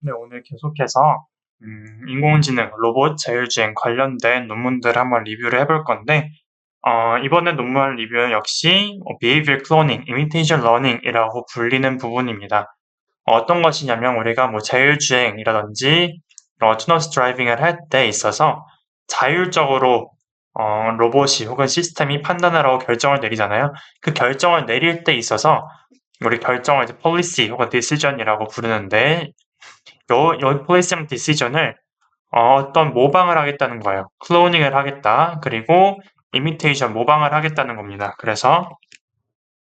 네, 오늘 계속해서 인공지능, 로봇, 자율주행 관련된 논문들 한번 리뷰를 해볼 건데 이번에 논문 리뷰는 역시 Behavior Cloning, Imitation Learning이라고 불리는 부분입니다. 어떤 것이냐면 우리가 뭐 자율주행이라든지 autonomous driving을 할 때 있어서 자율적으로 로봇이 혹은 시스템이 판단을 하고 결정을 내리잖아요. 그 결정을 내릴 때 있어서 우리 결정을 이제 policy 혹은 decision이라고 부르는데 요 policy decision을 어떤 모방을 하겠다는 거예요. 클로닝을 하겠다. 그리고 imitation, 모방을 하겠다는 겁니다. 그래서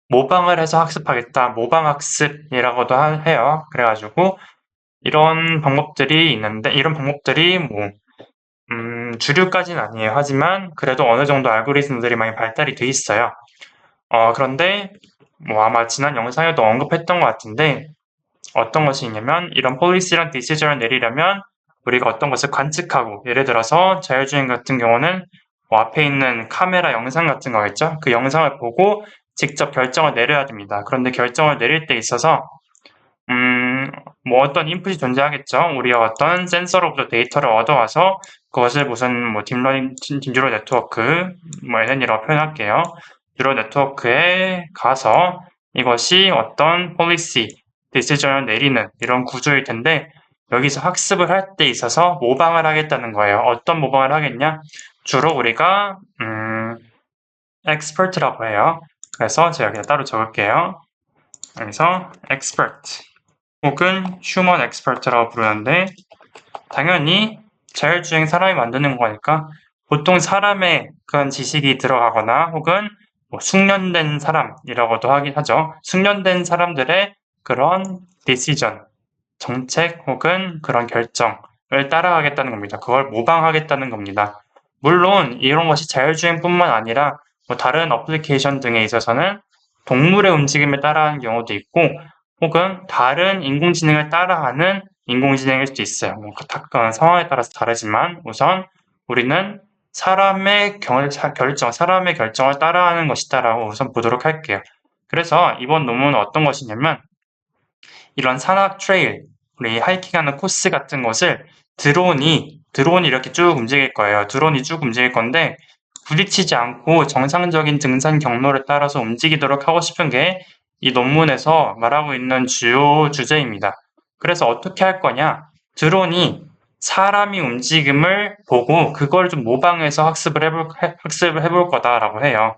모방을 해서 학습하겠다. 모방학습이라고도 해요. 그래가지고 이런 방법들이 있는데 이런 방법들이 뭐 주류까지는 아니에요. 하지만 그래도 어느 정도 알고리즘들이 많이 발달이 돼 있어요. 그런데 뭐 아마 지난 영상에도 언급했던 것 같은데 어떤 것이 있냐면 이런 폴리시랑 디시전을 내리려면 우리가 어떤 것을 관측하고 예를 들어서 자율주행 같은 경우는 뭐 앞에 있는 카메라 영상 같은 거겠죠? 그 영상을 보고 직접 결정을 내려야 됩니다. 그런데 결정을 내릴 때 있어서 뭐 어떤 인풋이 존재하겠죠. 우리가 어떤 센서로부터 데이터를 얻어와서 그것을 무슨 뭐 딥러닝, 딥뉴럴 네트워크, 뭐 NN이라고 표현할게요. 뉴럴 네트워크에 가서 이것이 어떤 폴리시, 디시전을 내리는 이런 구조일 텐데 여기서 학습을 할 때 있어서 모방을 하겠다는 거예요. 어떤 모방을 하겠냐? 주로 우리가 expert라고 해요. 그래서 제가 그냥 따로 적을게요. 여기서 expert 혹은 human expert라고 부르는데 당연히 자율주행 사람이 만드는 거니까 보통 사람의 그런 지식이 들어가거나 혹은 뭐 숙련된 사람이라고도 하긴 하죠. 숙련된 사람들의 그런 decision, 정책 혹은 그런 결정을 따라가겠다는 겁니다. 그걸 모방하겠다는 겁니다. 물론 이런 것이 자율주행뿐만 아니라 뭐 다른 어플리케이션 등에 있어서는 동물의 움직임을 따라하는 경우도 있고 혹은 다른 인공지능을 따라하는 인공지능일 수도 있어요. 뭐 상황에 따라서 다르지만 우선 우리는 사람의 사람의 결정을 따라하는 것이다라고 우선 보도록 할게요. 그래서 이번 논문은 어떤 것이냐면 이런 산악 트레일, 우리 하이킹하는 코스 같은 것을 드론이 이렇게 쭉 움직일 거예요. 드론이 쭉 움직일 건데 부딪히지 않고 정상적인 등산 경로를 따라서 움직이도록 하고 싶은 게 이 논문에서 말하고 있는 주요 주제입니다. 그래서 어떻게 할 거냐? 드론이 사람이 움직임을 보고 그걸 좀 모방해서 학습을 해볼 거다라고 해요.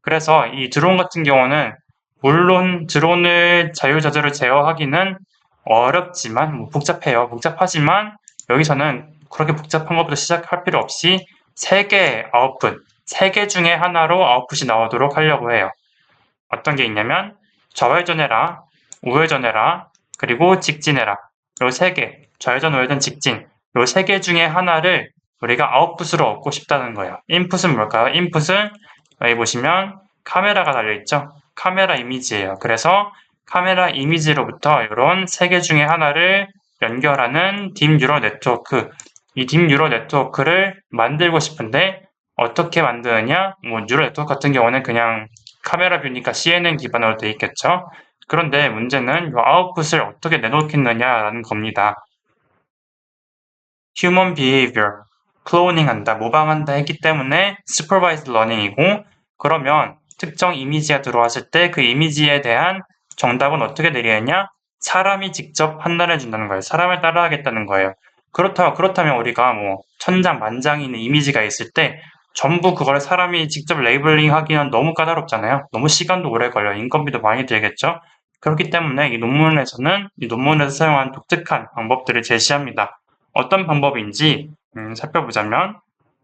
그래서 이 드론 같은 경우는 물론 드론을 자유자재로 제어하기는 어렵지만 복잡해요. 복잡하지만 여기서는 그렇게 복잡한 것부터 시작할 필요 없이 3개의 아웃풋, 3개 중에 하나로 아웃풋이 나오도록 하려고 해요. 어떤 게 있냐면 좌회전해라, 우회전해라, 그리고 직진해라. 요 3개, 좌회전, 우회전, 직진. 요 3개 중에 하나를 우리가 아웃풋으로 얻고 싶다는 거예요. 인풋은 뭘까요? 인풋은 여기 보시면 카메라가 달려있죠? 카메라 이미지예요. 그래서 카메라 이미지로부터 이런 3개 중에 하나를 연결하는 딥뉴럴 네트워크, 이 딥뉴럴 네트워크를 만들고 싶은데 어떻게 만드느냐? 뭐 뉴럴 네트워크 같은 경우는 그냥 카메라 뷰니까 CNN 기반으로 되어 있겠죠? 그런데 문제는 이 아웃풋을 어떻게 내놓겠느냐라는 겁니다. Human behavior, 클로닝한다, 모방한다 했기 때문에 supervised learning이고 그러면 특정 이미지가 들어왔을 때 그 이미지에 대한 정답은 어떻게 내리느냐? 사람이 직접 판단해 준다는 거예요. 사람을 따라하겠다는 거예요. 그렇다면 우리가 뭐 천장 만장이 있는 이미지가 있을 때 전부 그걸 사람이 직접 레이블링 하기는 너무 까다롭잖아요. 너무 시간도 오래 걸려요. 인건비도 많이 들겠죠? 그렇기 때문에 이 논문에서 사용한 독특한 방법들을 제시합니다. 어떤 방법인지 살펴보자면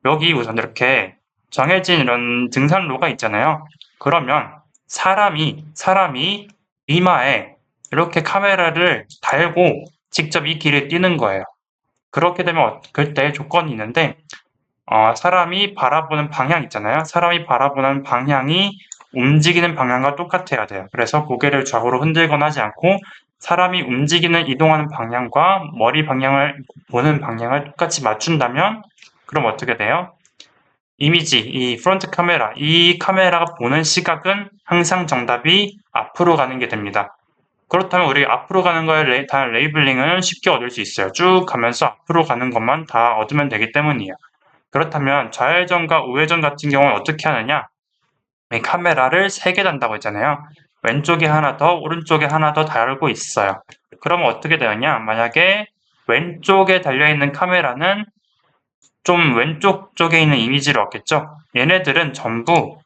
여기 우선 이렇게 정해진 이런 등산로가 있잖아요. 그러면 사람이 이마에 이렇게 카메라를 달고 직접 이 길을 뛰는 거예요. 그렇게 되면 그때 조건이 있는데 사람이 바라보는 방향 있잖아요. 사람이 바라보는 방향이 움직이는 방향과 똑같아야 돼요. 그래서 고개를 좌우로 흔들거나 하지 않고 사람이 이동하는 방향과 머리 방향을 보는 방향을 똑같이 맞춘다면 그럼 어떻게 돼요? 이미지, 이 프론트 카메라, 이 카메라가 보는 시각은 항상 정답이 앞으로 가는 게 됩니다. 그렇다면 우리 앞으로 가는 거에 대한 레이블링은 쉽게 얻을 수 있어요. 쭉 가면서 앞으로 가는 것만 다 얻으면 되기 때문이에요. 그렇다면 좌회전과 우회전 같은 경우는 어떻게 하느냐? 이 카메라를 3개 단다고 했잖아요. 왼쪽에 하나 더, 오른쪽에 하나 더 달고 있어요. 그러면 어떻게 되느냐? 만약에 왼쪽에 달려있는 카메라는 좀 왼쪽 쪽에 있는 이미지를 얻겠죠? 얘네들은 전부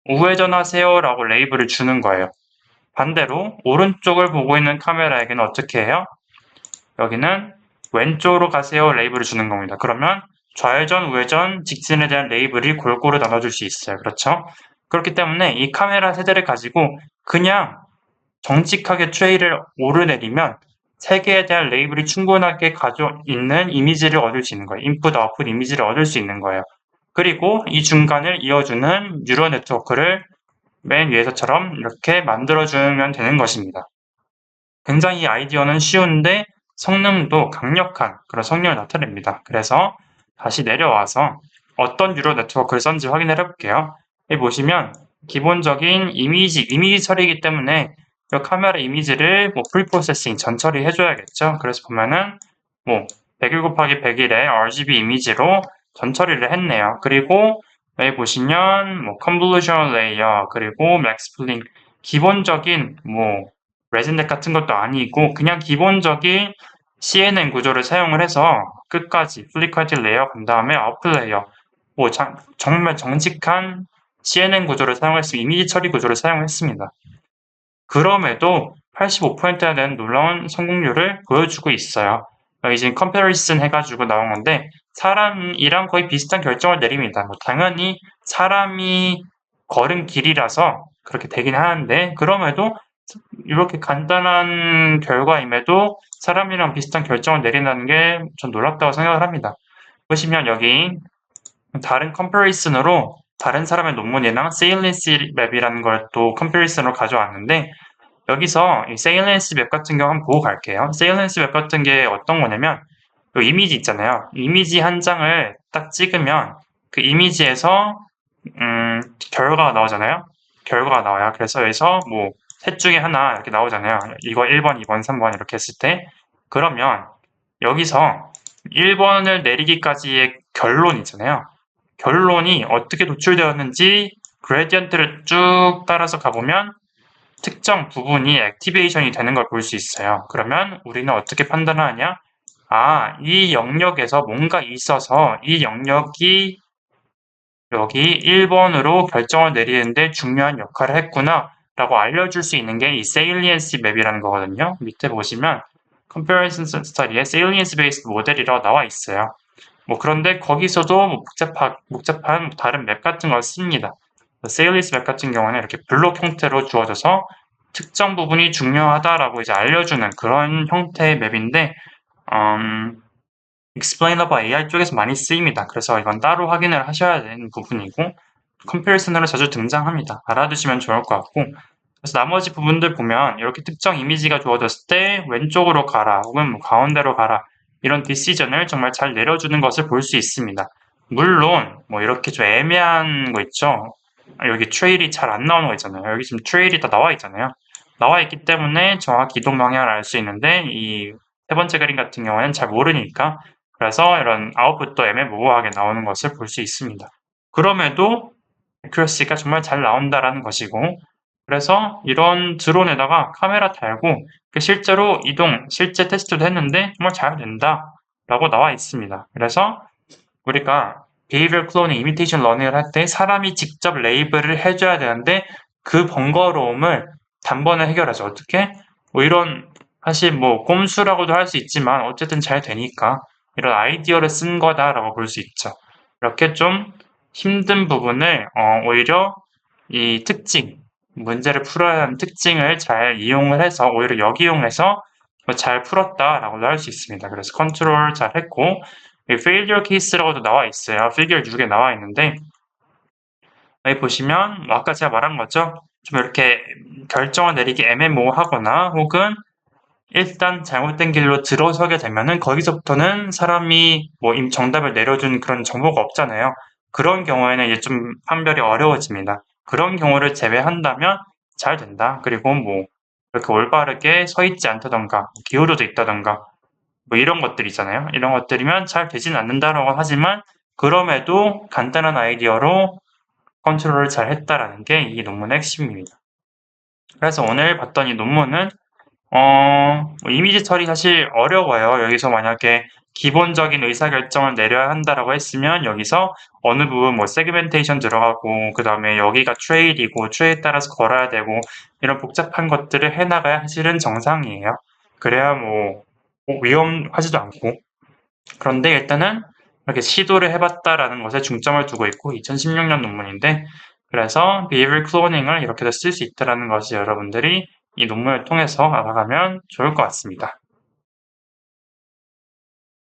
우회전하세요 라고 레이블을 주는 거예요. 반대로 오른쪽을 보고 있는 카메라에게는 어떻게 해요? 여기는 왼쪽으로 가세요 레이블을 주는 겁니다. 그러면 좌회전, 우회전, 직진에 대한 레이블이 골고루 나눠줄 수 있어요. 그렇죠? 그렇기 때문에 이 카메라 세대를 가지고 그냥 정직하게 트레이를 오르내리면 3개에 대한 레이블이 충분하게 가지고 있는 이미지를 얻을 수 있는 거예요. 인풋, 아웃풋 이미지를 얻을 수 있는 거예요. 그리고 이 중간을 이어주는 뉴럴 네트워크를 맨 위에서처럼 이렇게 만들어주면 되는 것입니다. 굉장히 이 아이디어는 쉬운데 성능도 강력한 그런 성능을 나타냅니다. 그래서 다시 내려와서 어떤 뉴럴 네트워크를 썼는지 확인을 해볼게요. 여기 보시면 기본적인 이미지 처리이기 때문에 이 카메라 이미지를 프리프로세싱 전처리 해줘야겠죠. 그래서 보면은 101 곱하기 101의 RGB 이미지로 전처리를 했네요. 그리고 여기 보시면 컨볼루션 레이어 그리고 맥스플링 기본적인 레진덱 같은 것도 아니고 그냥 기본적인 CNN 구조를 사용을 해서 끝까지 플리커티 레이어 간 다음에 아웃풋 레이어 정말 정직한 CNN 구조를 사용했습니다. 이미지 처리 구조를 사용했습니다. 그럼에도 85%나 되는 놀라운 성공률을 보여주고 있어요. 여기 지금 컴패리슨 해가지고 나온 건데 사람이랑 거의 비슷한 결정을 내립니다. 당연히 사람이 걸은 길이라서 그렇게 되긴 하는데 그럼에도 이렇게 간단한 결과임에도 사람이랑 비슷한 결정을 내린다는 게 전 놀랍다고 생각을 합니다. 보시면 여기 다른 컴패리슨으로 다른 사람의 논문이랑 세일런스 맵이라는 걸 또 컴패리슨으로 가져왔는데 여기서 이 세일런스 맵 같은 경우 한번 보고 갈게요. 세일런스 맵 같은 게 어떤 거냐면 이 이미지 있잖아요. 이미지 한 장을 딱 찍으면 그 이미지에서 결과가 나오잖아요. 결과가 나와요. 그래서 여기서 셋 중에 하나 이렇게 나오잖아요. 이거 1번, 2번, 3번 이렇게 했을 때 그러면 여기서 1번을 내리기까지의 결론 있잖아요. 결론이 어떻게 도출되었는지 그레디언트를 쭉 따라서 가보면 특정 부분이 액티베이션이 되는 걸 볼 수 있어요. 그러면 우리는 어떻게 판단하느냐? 이 영역에서 뭔가 있어서 이 영역이 여기 1번으로 결정을 내리는데 중요한 역할을 했구나 라고 알려줄 수 있는 게 이 saliency 맵이라는 거거든요. 밑에 보시면 comparison study에 salience based 모델이라고 나와 있어요. 그런데 거기서도 복잡한 다른 맵 같은 걸 씁니다. salience 맵 같은 경우는 이렇게 블록 형태로 주어져서 특정 부분이 중요하다라고 이제 알려주는 그런 형태의 맵인데 explainable AI 쪽에서 많이 쓰입니다. 그래서 이건 따로 확인을 하셔야 되는 부분이고 컴패리슨으로 자주 등장합니다. 알아두시면 좋을 것 같고 그래서 나머지 부분들 보면 이렇게 특정 이미지가 주어졌을 때 왼쪽으로 가라 혹은 가운데로 가라 이런 디시전을 정말 잘 내려주는 것을 볼 수 있습니다. 물론 이렇게 좀 애매한 거 있죠. 여기 트레일이 잘 안 나오는 거 있잖아요. 여기 지금 트레일이 다 나와 있잖아요. 나와 있기 때문에 정확히 이동 방향을 알 수 있는데 이 세 번째 그림 같은 경우에는 잘 모르니까 그래서 이런 아웃풋도 애매모호하게 나오는 것을 볼 수 있습니다. 그럼에도 액큐러시가 정말 잘 나온다라는 것이고 그래서 이런 드론에다가 카메라 달고 실제로 실제 테스트도 했는데 정말 잘 된다라고 나와 있습니다. 그래서 우리가 behavior cloning, imitation learning을 할 때 사람이 직접 레이블을 해줘야 되는데 그 번거로움을 단번에 해결하죠. 어떻게? 이런 사실 꼼수라고도 할 수 있지만 어쨌든 잘 되니까 이런 아이디어를 쓴 거다라고 볼 수 있죠. 이렇게 좀 힘든 부분을 오히려 이 문제를 풀어야 하는 특징을 잘 이용을 해서 오히려 역이용해서 잘 풀었다라고도 할 수 있습니다. 그래서 컨트롤 잘 했고 failure case라고도 나와 있어요. figure 6에 나와 있는데 여기 보시면 아까 제가 말한 거죠. 좀 이렇게 결정을 내리기 애매모호하거나 혹은 일단 잘못된 길로 들어서게 되면은 거기서부터는 사람이 정답을 내려준 그런 정보가 없잖아요. 그런 경우에는 이제 좀 판별이 어려워집니다. 그런 경우를 제외한다면 잘 된다. 그리고 이렇게 올바르게 서 있지 않다던가 기울어져 있다던가 뭐 이런 것들 있잖아요. 이런 것들이면 잘 되진 않는다라고 하지만 그럼에도 간단한 아이디어로 컨트롤을 잘 했다라는 게 이 논문의 핵심입니다. 그래서 오늘 봤던 이 논문은 이미지 처리 사실 어려워요. 여기서 만약에 기본적인 의사결정을 내려야 한다라고 했으면 여기서 어느 부분 뭐 세그멘테이션 들어가고 그 다음에 여기가 트레일이고 트레일에 따라서 걸어야 되고 이런 복잡한 것들을 해나가야 사실은 정상이에요. 그래야 뭐 위험하지도 않고. 그런데 일단은 이렇게 시도를 해봤다라는 것에 중점을 두고 있고 2016년 논문인데 그래서 behavior cloning을 이렇게도 쓸 수 있다는 것이 여러분들이 이 논문을 통해서 알아가면 좋을 것 같습니다.